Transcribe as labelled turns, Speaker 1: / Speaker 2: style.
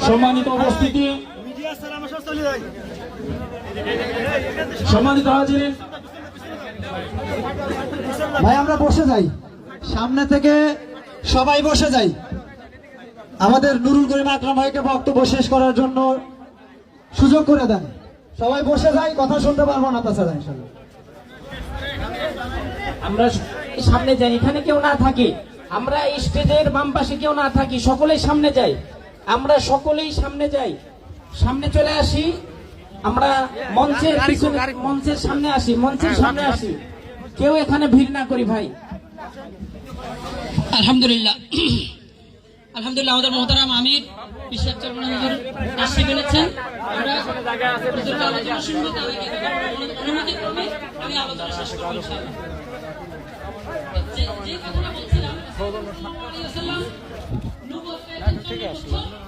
Speaker 1: সম্মানিত উপস্থিতি, সম্মানিত হাজিরিন,
Speaker 2: ভাই আমরা বসে যাই, সামনে থেকে সবাই বসে যাই। আমাদের নুরুল করিম আকরাম ভাইকে বক্তব্য শেষ করার জন্য সুযোগ করে দেন। সবাই বসে যাই, কথা শুনতে পারবো না তাছাড়া ইনশাআল্লাহ।
Speaker 3: আমরা সামনে যাই, এখানে কেউ না থাকি, আমরা স্টেজের বাম পাশে কেউ না থাকি, সকলেই সামনে যাই, আমরা সকলেই সামনে যাই, সামনে চলে আসি, আমরা মঞ্চের পিছনে, মঞ্চের সামনে আসি, মঞ্চের সামনে আসি, কেউ এখানে ভিড় না করি ভাই।
Speaker 4: আলহামদুলিল্লাহ, আলহামদুলিল্লাহ, আমাদের মোহতারাম আমির বিশ্বাস চরণ হুজুর আসি বলেছেন, আমরা হুজুরের আলোচনা শুনবো। তার আগে অনুমতি ক্রমে আমি আলোচনা শেষ করব ইনশাআল্লাহ। যে কথাটা বলছিলাম, সাল্লাল্লাহু আলাইহি ওয়াসাল্লাম নবুয়তের জন্য